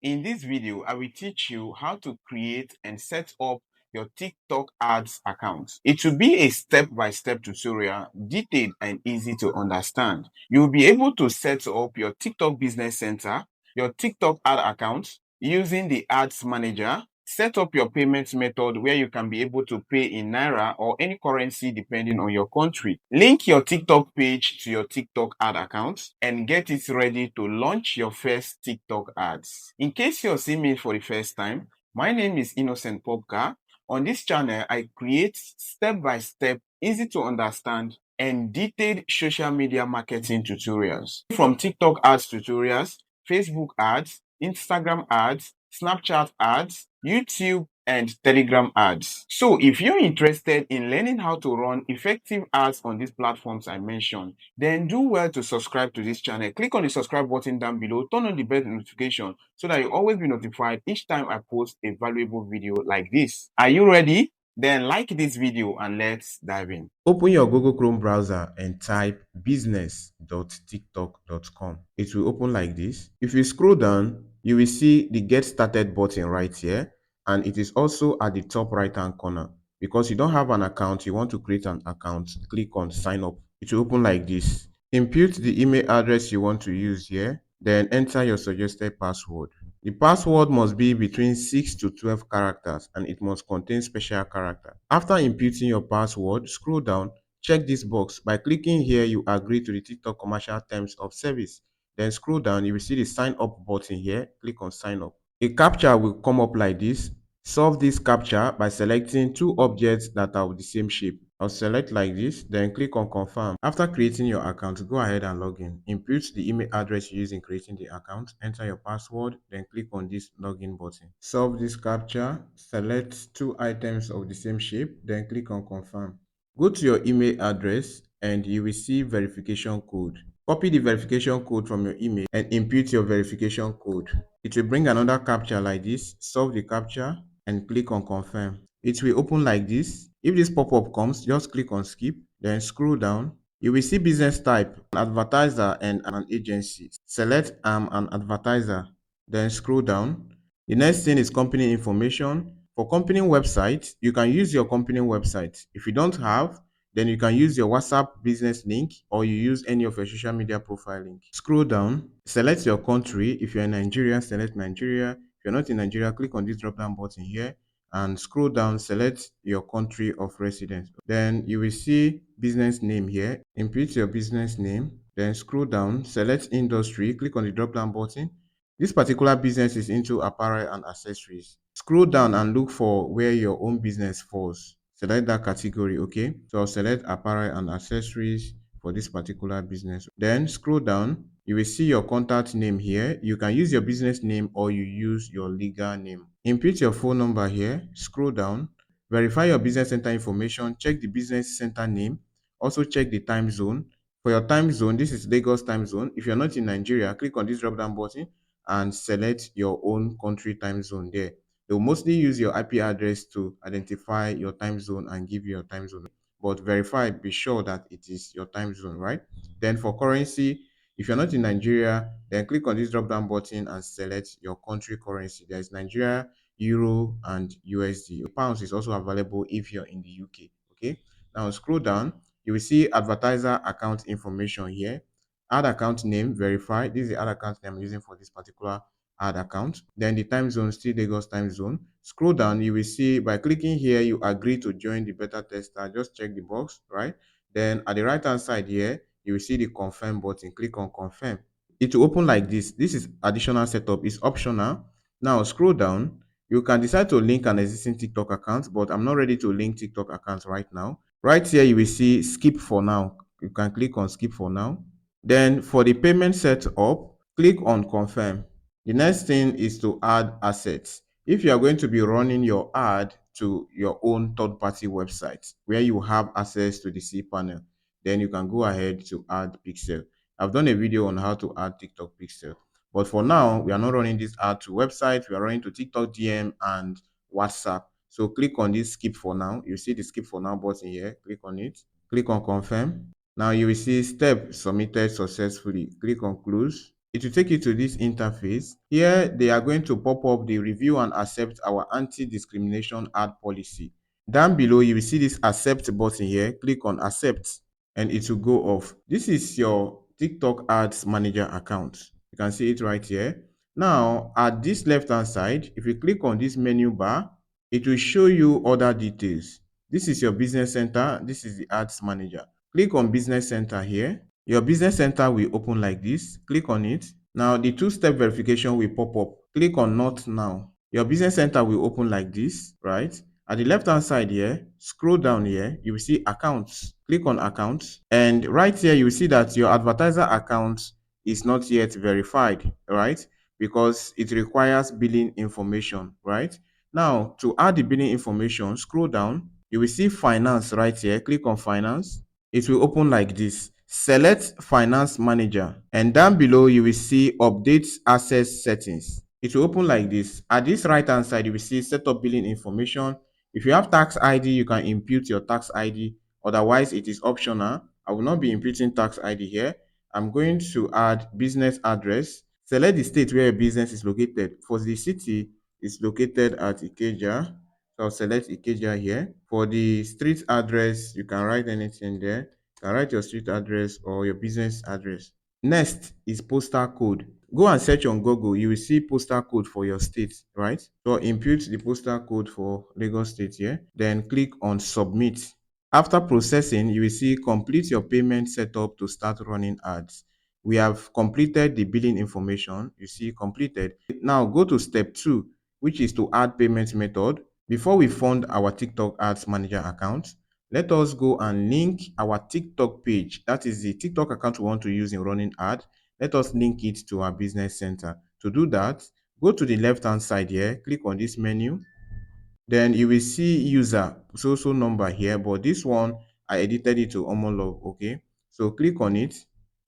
In this video, I will teach you how to create and set up your TikTok ads account. It will be a step-by-step tutorial, detailed and easy to understand. You'll be able to set up your TikTok Business Center, your TikTok ad account using the Ads Manager, set up your payment method where you can be able to pay in Naira or any currency depending on your country. Link your TikTok page to your TikTok ad account and get it ready to launch your first TikTok ads. In case you're seeing me for the first time, my name is 𝗟𝗏𝘁𝗀𝗀. On this channel, I create step-by-step, easy to understand and detailed social media marketing tutorials. From TikTok ads tutorials, Facebook ads, Instagram ads, Snapchat ads, YouTube and Telegram ads. So if you're interested in learning how to run effective ads on these platforms I mentioned, then do well to subscribe to this channel. Click on the subscribe button down below, turn on the bell notification so that you always be notified each time I post a valuable video like this. Are you ready? Then like this video and let's dive in. Open your Google Chrome browser and type business.tiktok.com. It will open like this. If you scroll down, you will see the Get Started button right here, and it is also at the top right hand corner. Because you don't have an account, you want to create an account, click on Sign Up. It will open like this. Input the email address you want to use here, then enter your suggested password. The password must be between 6 to 12 characters and it must contain special character. After inputting your password, scroll down, check this box. By clicking here, you agree to the TikTok commercial terms of service. Then scroll down, you will see the sign up button here. Click on sign up. A captcha will come up like this. Solve this captcha by selecting two objects that are of the same shape. I'll select like this, then click on confirm. After creating your account, go ahead and log in. Input the email address you use in creating the account, enter your password, then click on this login button. Solve this captcha, select two items of the same shape, then click on confirm. Go to your email address and you will see verification code. Copy the verification code from your email and input your verification code. It will bring another captcha like this. Solve the captcha and click on confirm. It will open like this. If this pop-up comes, just click on skip, then scroll down. You will see business type, an advertiser and an agency. Select an advertiser, then scroll down. The next thing is company information. For company website, you can use your company website. If you don't have, then you can use your WhatsApp business link or you use any of your social media profile link. Scroll down, select your country. If you're in Nigeria, select Nigeria. If you're not in Nigeria, click on this drop down button here and scroll down, select your country of residence. Then you will see business name here. Input your business name, then scroll down, select industry, click on the drop down button. This particular business is into apparel and accessories. Scroll down and look for where your own business falls. Select that category, okay? So I'll select apparel and accessories for this particular business. Then scroll down, you will see your contact name here. You can use your business name or you use your legal name. Input your phone number here, scroll down, verify your business center information, check the business center name, also check the time zone. For your time zone, this is Lagos time zone. If you're not in Nigeria, click on this drop down button and select your own country time zone there. They will mostly use your IP address to identify your time zone and give you your time zone. But verify, be sure that it is your time zone, right? Then for currency, if you're not in Nigeria, then click on this drop down button and select your country currency. There is Nigeria, Euro, and USD. Pounds is also available if you're in the UK. Okay. Now scroll down, you will see advertiser account information here. Ad account name, verify. This is the ad account name I'm using for this particular ad account. Then the time zone, still Lagos time zone. Scroll down, you will see by clicking here, you agree to join the beta tester. Just check the box, right? Then at the right hand side here, you will see the confirm button. Click on confirm. It will open like this. This is additional setup. It's optional. Now scroll down. You can decide to link an existing TikTok account, but I'm not ready to link TikTok accounts right now. Right here, you will see skip for now. You can click on skip for now. Then for the payment setup, click on confirm. The next thing is to add assets. If you are going to be running your ad to your own third-party website where you have access to the cPanel, then you can go ahead to add pixel. I've done a video on how to add TikTok pixel. But for now, we are not running this ad to website. We are running to TikTok DM and WhatsApp. So click on this skip for now. You see the skip for now button here. Click on it. Click on confirm. Now you will see step submitted successfully. Click on close. It will take you to this interface. Here, they are going to pop up the review and accept our anti-discrimination ad policy. Down below, you will see this accept button here. Click on accept and it will go off. This is your TikTok ads manager account. You can see it right here. Now, at this left-hand side, if you click on this menu bar, it will show you other details. This is your business center. This is the ads manager. Click on business center here. Your business center will open like this. Click on it. Now, the two-step verification will pop up. Click on not now. Your business center will open like this, right? At the left-hand side here, scroll down here, you will see accounts. Click on accounts. And right here, you will see that your advertiser account is not yet verified, right? Because it requires billing information, right? Now, to add the billing information, scroll down. You will see finance right here. Click on finance. It will open like this. Select finance manager. And down below, you will see update access settings. It will open like this. At this right hand side, you will see set up billing information. If you have tax ID, you can input your tax ID. Otherwise, it is optional. I will not be inputting tax ID here. I'm going to add business address. Select the state where your business is located. For the city, it's located at Ikeja. So I'll select Ikeja here. For the street address, you can write anything there. You can write your street address or your business address. Next is postal code. Go and search on Google. You will see postal code for your state, right? So input the postal code for Lagos State here. Then click on submit. After processing, you will see complete your payment setup to start running ads. We have completed the billing information. You see completed. Now go to step 2, which is to add payment method. Before we fund our TikTok Ads Manager account, let us go and link our TikTok page. That is the TikTok account we want to use in running ad. Let us link it to our business center. To do that, go to the left-hand side here, click on this menu. Then you will see user so number here, but this one I edited it to Omolog. Okay, so click on it.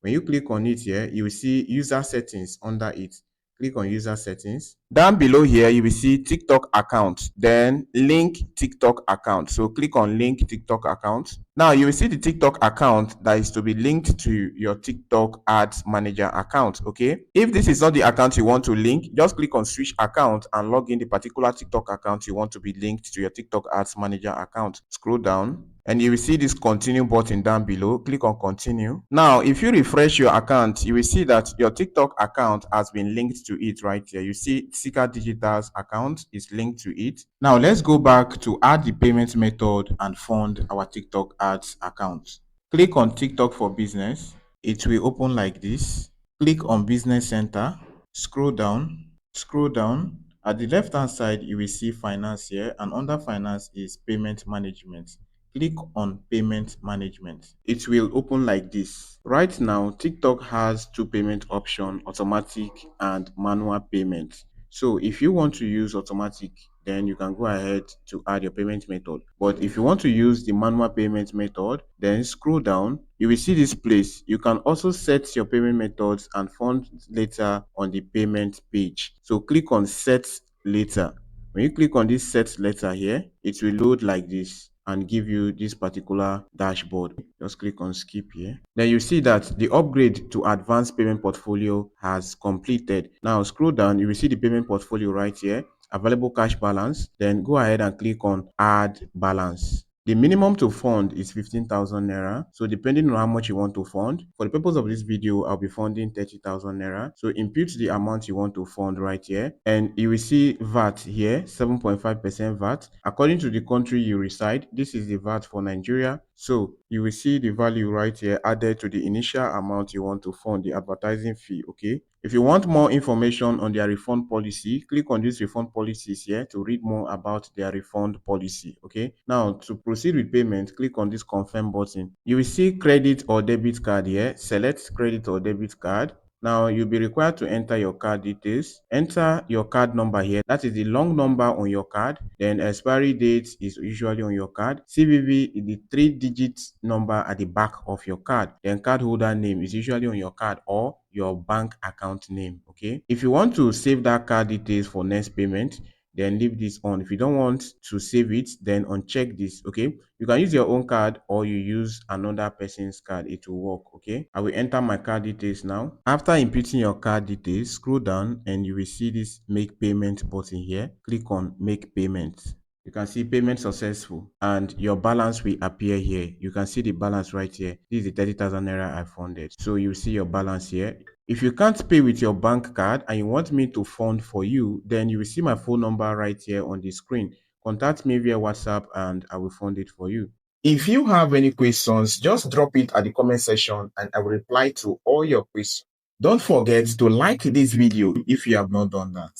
When you click on it here, you will see user settings under it. Click on user settings. Down below here, you will see TikTok account, then link TikTok account. So click on link TikTok account. Now you will see the TikTok account that is to be linked to your TikTok ads manager account. Okay, if this is not the account you want to link, just click on switch account and log in the particular TikTok account you want to be linked to your TikTok ads manager account. Scroll down and you will see this continue button down below. Click on continue. Now, if you refresh your account, you will see that your TikTok account has been linked to it right here. You see 𝗟𝗏𝗁𝗂𝐷𝗀𝗃's account is linked to it. Now, let's go back to add the payment method and fund our TikTok ads account. Click on TikTok for business. It will open like this. Click on business center. Scroll down. Scroll down. At the left hand side, you will see finance here, and under finance is payment management. Click on payment management. It will open like this. Right now, TikTok has two payment options, automatic and manual payment. So if you want to use automatic, then you can go ahead to add your payment method. But if you want to use the manual payment method, then scroll down. You will see this place. You can also set your payment methods and fund later on the payment page. So click on set later. When you click on this set later here, it will load like this and give you this particular dashboard. Just click on skip here. Then you see that the upgrade to advanced payment portfolio has completed. Now scroll down, you will see the payment portfolio right here, available cash balance. Then go ahead and click on add balance. The minimum to fund is 15,000 naira. So depending on how much you want to fund, for the purpose of this video, I'll be funding 30,000 naira. So input the amount you want to fund right here. And you will see VAT here, 7.5% VAT. According to the country you reside, this is the VAT for Nigeria. So you will see the value right here added to the initial amount you want to fund, the advertising fee. Okay. If you want more information on their refund policy, click on these refund policies here to read more about their refund policy. Okay. Now, to proceed with payment, click on this confirm button. You will see credit or debit card here. Select credit or debit card. Now, you'll be required to enter your card details. Enter your card number here. That is the long number on your card. Then expiry date is usually on your card. CVV is the 3-digit number at the back of your card. Then cardholder name is usually on your card or your bank account name. Okay. If you want to save that card details for next payment, then leave this on. If you don't want to save it, then uncheck this. Okay, you can use your own card or you use another person's card. It will work. Okay, I will enter my card details now. After inputting your card details, scroll down and you will see this make payment button here. Click on make payment. You can see payment successful and your balance will appear here. You can see the balance right here. This is the 30,000 naira I funded. So you see your balance here. If you can't pay with your bank card and you want me to fund for you, then you will see my phone number right here on the screen. Contact me via WhatsApp and I will fund it for you. If you have any questions, just drop it at the comment section and I will reply to all your questions. Don't forget to like this video if you have not done that.